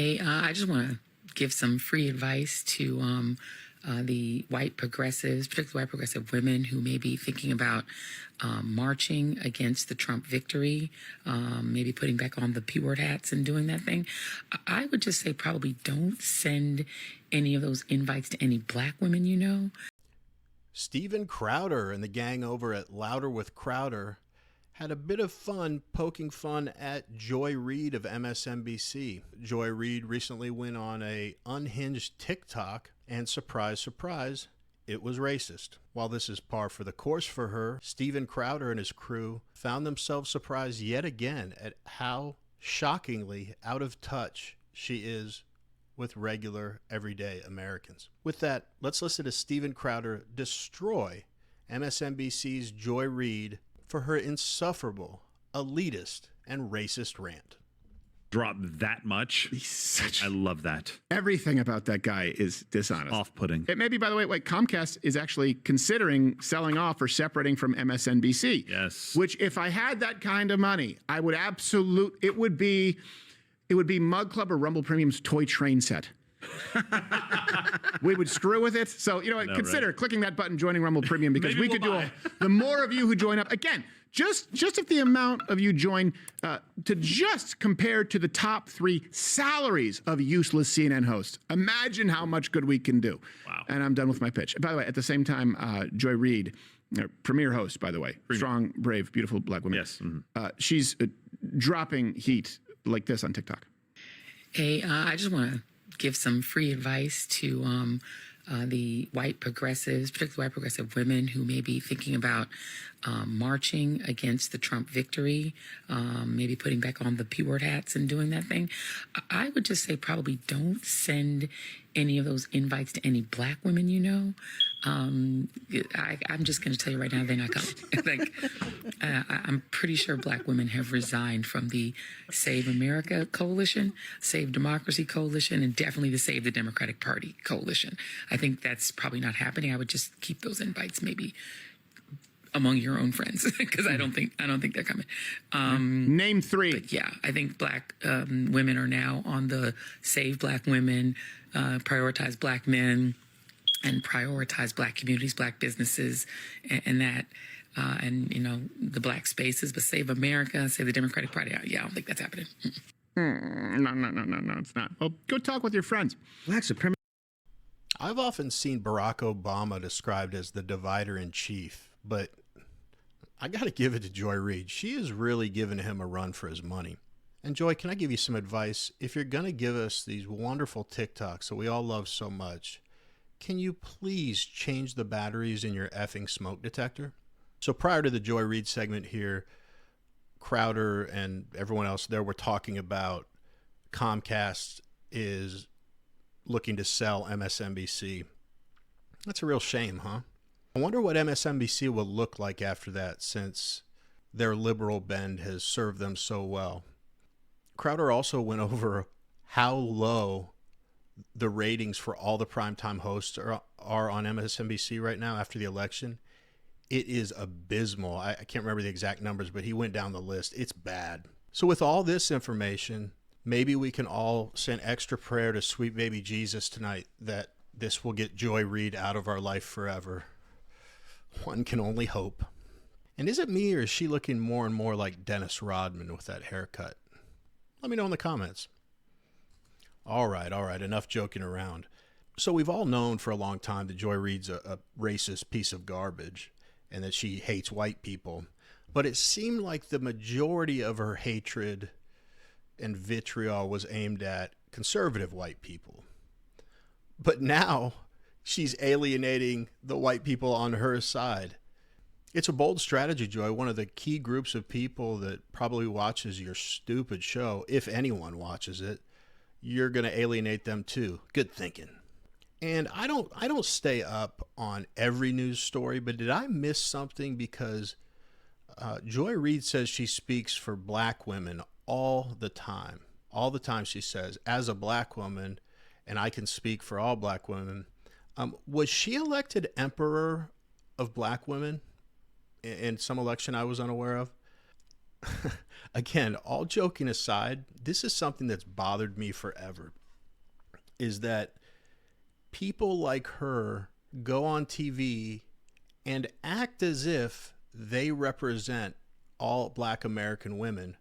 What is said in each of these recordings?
Hey, I just want to give some free advice to the white progressives, particularly white progressive women who may be thinking about marching against the Trump victory, maybe putting back on the P-word hats and doing that thing. I would just say probably don't send any of those invites to any black women you know. Steven Crowder and the gang over at Louder with Crowder had a bit of fun poking fun at Joy Reid of MSNBC. Joy Reid recently went on a unhinged TikTok, and surprise, surprise, it was racist. While this is par for the course for her, Steven Crowder and his crew found themselves surprised yet again at how shockingly out of touch she is with regular, everyday Americans. With that, let's listen to Steven Crowder destroy MSNBC's Joy Reid for her insufferable, elitist, and racist rant. Drop that much. I love that. Everything about that guy is dishonest. Off-putting. It may be, by the way, like Comcast is actually considering selling off or separating from MSNBC. Yes. Which, if I had that kind of money, I would it would be Mug Club or Rumble Premium's toy train set. We would screw with it. So, you know, consider clicking that button, joining Rumble Premium, because Maybe we could we'll do the more of you who join up. Again, just if the amount of you join to just compare to the top 3 salaries of useless CNN hosts. Imagine how much good we can do. Wow. And I'm done with my pitch. By the way, at the same time, Joy Reid, premier host, by the way, strong, brave, beautiful black woman. Yes. She's dropping heat like this on TikTok. Hey, I just want to give some free advice to the white progressives, particularly white progressive women who may be thinking about marching against the Trump victory, maybe putting back on the P-word hats and doing that thing. I would just say probably don't send any of those invites to any black women you know. I'm just going to tell you right now, they're not coming. I'm pretty sure black women have resigned from the Save America Coalition, Save Democracy Coalition, and definitely the Save the Democratic Party Coalition. I think that's probably not happening. I would just keep those invites maybe among your own friends, because I don't think they're coming. Name 3. But yeah, I think black women are now on the Save Black Women, Prioritize Black Men, and prioritize black communities, black businesses, and that, and, you know, the black spaces, but Save America, Save the Democratic Party. Yeah, I don't think that's happening. No, it's not. Well, go talk with your friends. Black supremacy. I've often seen Barack Obama described as the divider in chief, but I got to give it to Joy Reid. She is really giving him a run for his money. And Joy, can I give you some advice? If you're going to give us these wonderful TikToks that we all love so much, can you please change the batteries in your effing smoke detector? So prior to the Joy Reid segment here, Crowder and everyone else there were talking about Comcast is looking to sell MSNBC. That's a real shame, huh? I wonder what MSNBC will look like after that, since their liberal bend has served them so well. Crowder also went over how low the ratings for all the primetime hosts are on MSNBC right now after the election. It is abysmal. I can't remember the exact numbers, but he went down the list. It's bad. So with all this information, maybe we can all send extra prayer to sweet baby Jesus tonight that this will get Joy Reid out of our life forever. One can only hope. And is it me, or is she looking more and more like Dennis Rodman with that haircut? Let me know in the comments. All right, enough joking around. So we've all known for a long time that Joy Reid's a racist piece of garbage and that she hates white people. But it seemed like the majority of her hatred and vitriol was aimed at conservative white people. But now she's alienating the white people on her side. It's a bold strategy, Joy. One of the key groups of people that probably watches your stupid show, if anyone watches it, you're going to alienate them too. Good thinking. And I don't stay up on every news story, but did I miss something? Because Joy Reid says she speaks for black women all the time. All the time she says, as a black woman, and I can speak for all black women. Was she elected emperor of black women in some election I was unaware of? again, all joking aside, this is something that's bothered me forever, is that people like her go on TV and act as if they represent all Black American women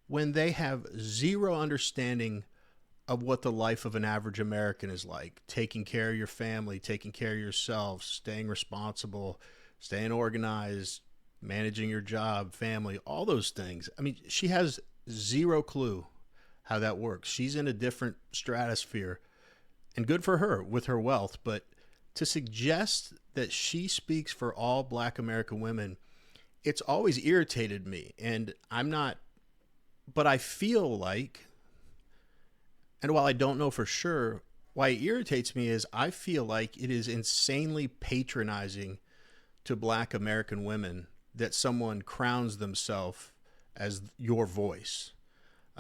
when they have zero understanding of what the life of an average American is like. Taking care of your family, taking care of yourself, staying responsible, staying organized, managing your job, family, all those things. I mean, she has zero clue how that works. She's in a different stratosphere, and good for her with her wealth. But to suggest that she speaks for all Black American women, it's always irritated me. And but I feel like, and while I don't know for sure, why it irritates me is I feel like it is insanely patronizing to Black American women that someone crowns themselves as your voice.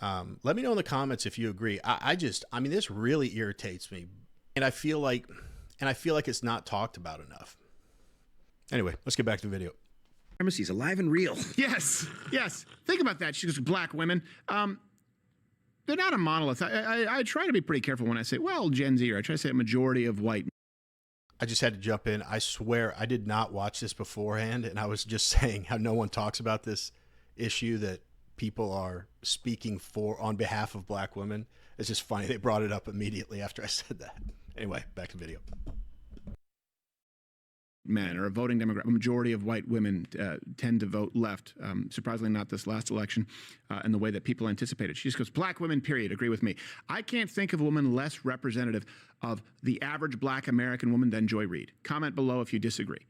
Let me know in the comments if you agree. I mean, this really irritates me, and I feel like it's not talked about enough. Anyway, let's get back to the video. Supremacy is alive and real. Yes, yes. Think about that. She goes, Black women. They're not a monolith. I try to be pretty careful when I say, well, Gen Z, or I try to say a majority of white. I just had to jump in. I swear I did not watch this beforehand, and I was just saying how no one talks about this issue that people are speaking for on behalf of Black women. It's just funny. They brought it up immediately after I said that. Anyway, back to the video. Men or a voting demographic, a majority of white women tend to vote left. Surprisingly, not this last election, and the way that people anticipated. She just goes, Black women, period. Agree with me. I can't think of a woman less representative of the average Black American woman than Joy Reid. Comment below if you disagree.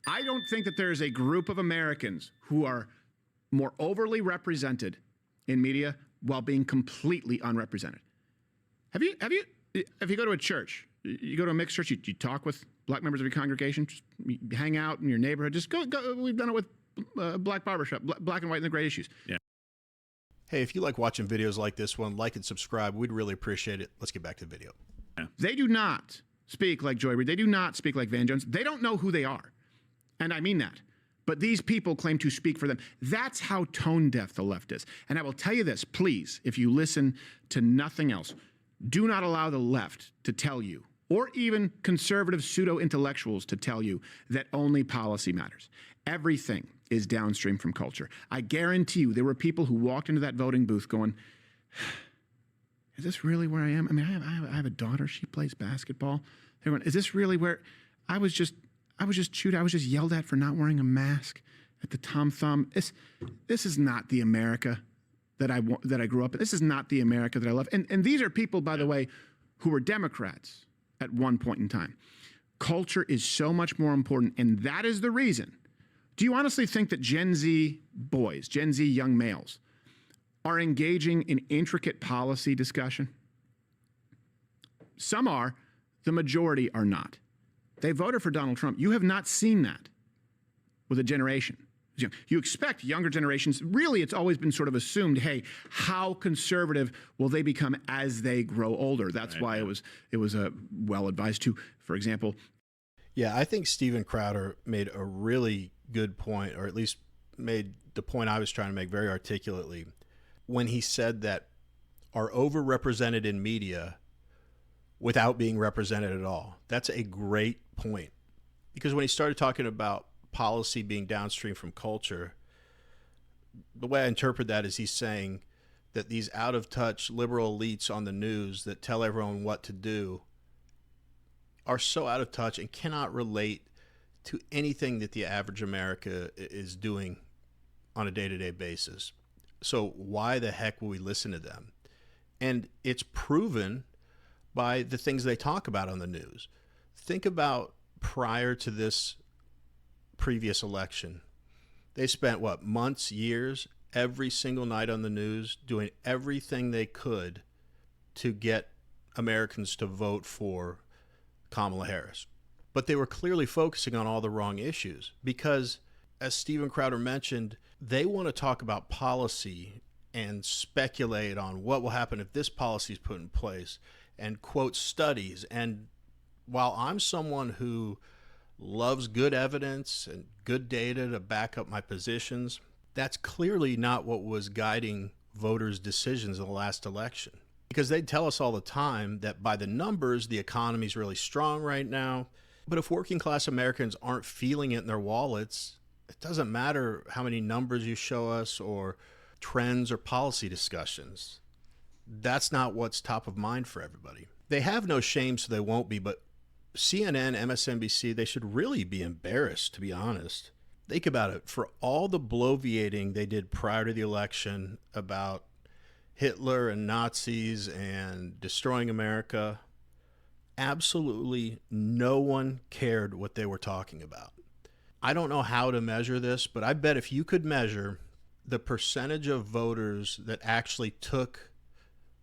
I don't think that there is a group of Americans who are more overly represented in media while being completely unrepresented. If you go to a church, you go to a mixed church, you talk with Black members of your congregation, just hang out in your neighborhood. Just go. We've done it with Black Barbershop, Black and White and the Great Issues. Yeah. Hey, if you like watching videos like this one, like and subscribe. We'd really appreciate it. Let's get back to the video. Yeah. They do not speak like Joy Reid. They do not speak like Van Jones. They don't know who they are. And I mean that. But these people claim to speak for them. That's how tone deaf the left is. And I will tell you this, please, if you listen to nothing else, do not allow the left to tell you, or even conservative pseudo-intellectuals to tell you, that only policy matters. Everything is downstream from culture. I guarantee you there were people who walked into that voting booth going, is this really where I am? I mean, I have a daughter. She plays basketball. They went, is this really where I was just chewed? I was just yelled at for not wearing a mask at the Tom Thumb. This is not the America that I grew up in. This is not the America that I love. And these are people, by the way, who were Democrats at one point in time. Culture is so much more important, and that is the reason. Do you honestly think that Gen Z boys, Gen Z young males, are engaging in intricate policy discussion? Some are. The majority are not. They voted for Donald Trump. You have not seen that with a generation. You expect younger generations, really it's always been sort of assumed, hey, how conservative will they become as they grow older? That's why it was well advised to, for example. Yeah, I think Steven Crowder made a really good point, or at least made the point I was trying to make very articulately, when he said that are overrepresented in media without being represented at all. That's a great point. Because when he started talking about policy being downstream from culture, the way I interpret that is he's saying that these out-of-touch liberal elites on the news that tell everyone what to do are so out of touch and cannot relate to anything that the average America is doing on a day-to-day basis. So why the heck will we listen to them? And it's proven by the things they talk about on the news. Think about prior to this previous election. They spent, months, years, every single night on the news doing everything they could to get Americans to vote for Kamala Harris. But they were clearly focusing on all the wrong issues because, as Steven Crowder mentioned, they want to talk about policy and speculate on what will happen if this policy is put in place and quote studies. And while I'm someone who loves good evidence and good data to back up my positions, That's clearly not what was guiding voters' decisions in the last election. Because they tell us all the time that by the numbers, the economy's really strong right now. But if working class Americans aren't feeling it in their wallets, it doesn't matter how many numbers you show us or trends or policy discussions. That's not what's top of mind for everybody. They have no shame, so they won't be, but CNN, MSNBC, they should really be embarrassed, to be honest. Think about it. For all the bloviating they did prior to the election about Hitler and Nazis and destroying America, absolutely no one cared what they were talking about. I don't know how to measure this, but I bet if you could measure the percentage of voters that actually took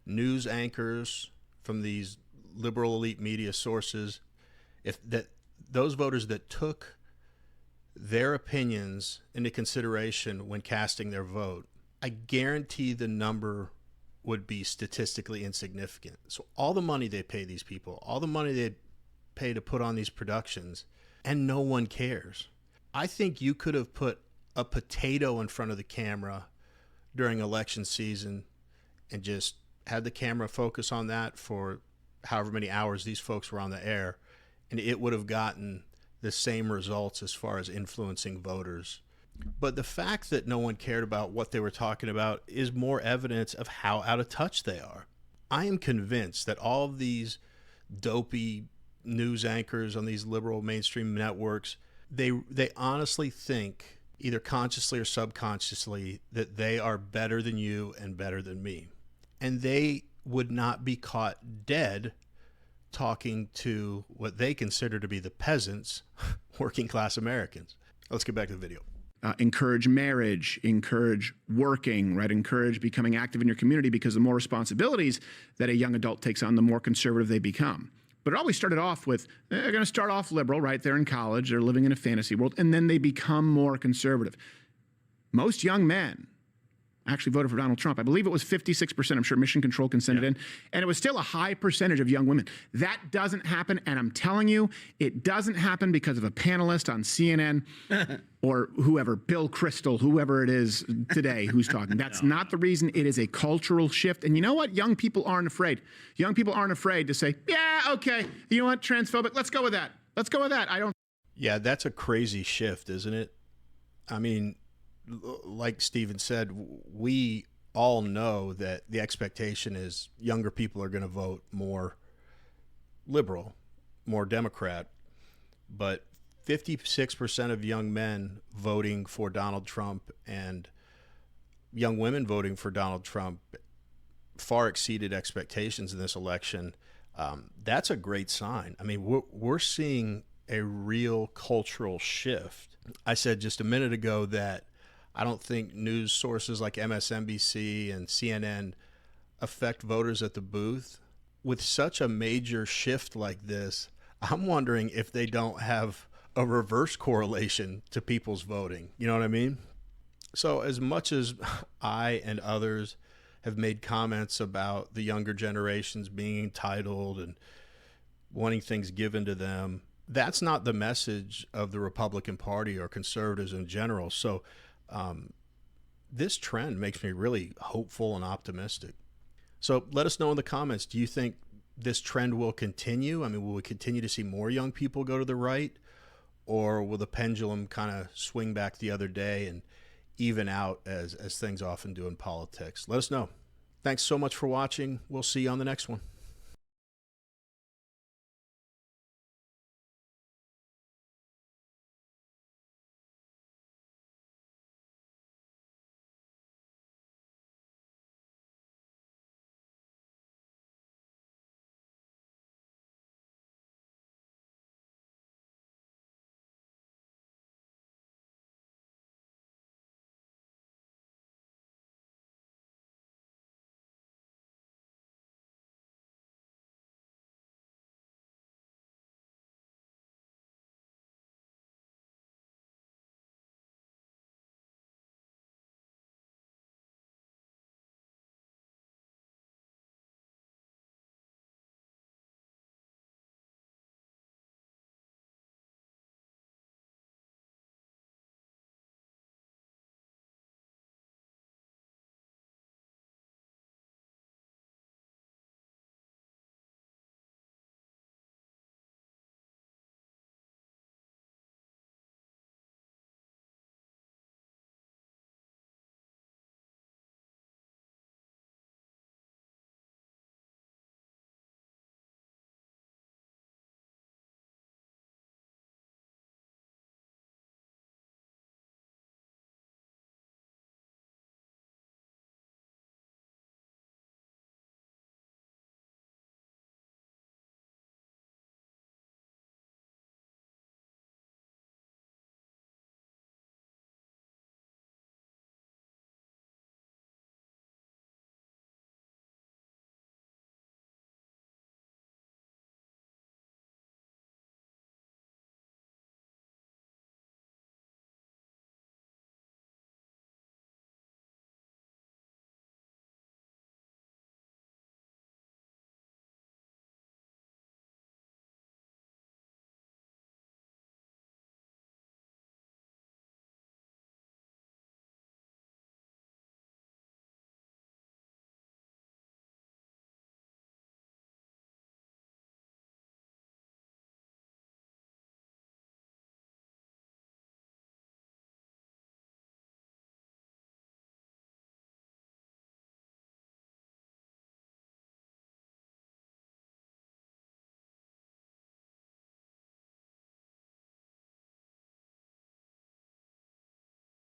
news anchors from these liberal elite media sources, if that those voters that took their opinions into consideration when casting their vote, I guarantee the number would be statistically insignificant. So all the money they pay these people, all the money they pay to put on these productions, and no one cares. I think you could have put a potato in front of the camera during election season and just had the camera focus on that for however many hours these folks were on the air, and it would have gotten the same results as far as influencing voters. But the fact that no one cared about what they were talking about is more evidence of how out of touch they are. I am convinced that all of these dopey news anchors on these liberal mainstream networks, they honestly think, either consciously or subconsciously, that they are better than you and better than me. And they would not be caught dead talking to what they consider to be the peasants, working class Americans. Let's get back to the video. Encourage marriage, encourage working, right? Encourage becoming active in your community, because the more responsibilities that a young adult takes on, the more conservative they become. But it always started off with, they're going to start off liberal, right? They're in college, they're living in a fantasy world, and then they become more conservative. Most young men actually voted for Donald Trump. I believe it was 56%. I'm sure Mission Control can send it in. And it was still a high percentage of young women. That doesn't happen. And I'm telling you, it doesn't happen because of a panelist on CNN or whoever, Bill Crystal, whoever it is today who's talking. That's not the reason. It is a cultural shift. And you know what? Young people aren't afraid. Young people aren't afraid to say, yeah, okay, you know what? Transphobic. Let's go with that. Let's go with that. Yeah, that's a crazy shift, isn't it? I mean, like Steven said, we all know that the expectation is younger people are going to vote more liberal, more Democrat, but 56% of young men voting for Donald Trump and young women voting for Donald Trump far exceeded expectations in this election. That's a great sign. I mean, we're seeing a real cultural shift. I said just a minute ago that I don't think news sources like MSNBC and CNN affect voters at the booth. With such a major shift like this, I'm wondering if they don't have a reverse correlation to people's voting. You know what I mean? So as much as I and others have made comments about the younger generations being entitled and wanting things given to them, that's not the message of the Republican Party or conservatives in general. So this trend makes me really hopeful and optimistic. So let us know in the comments, do you think this trend will continue? I mean, will we continue to see more young people go to the right, or will the pendulum kind of swing back the other day and even out as things often do in politics? Let us know. Thanks so much for watching. We'll see you on the next one.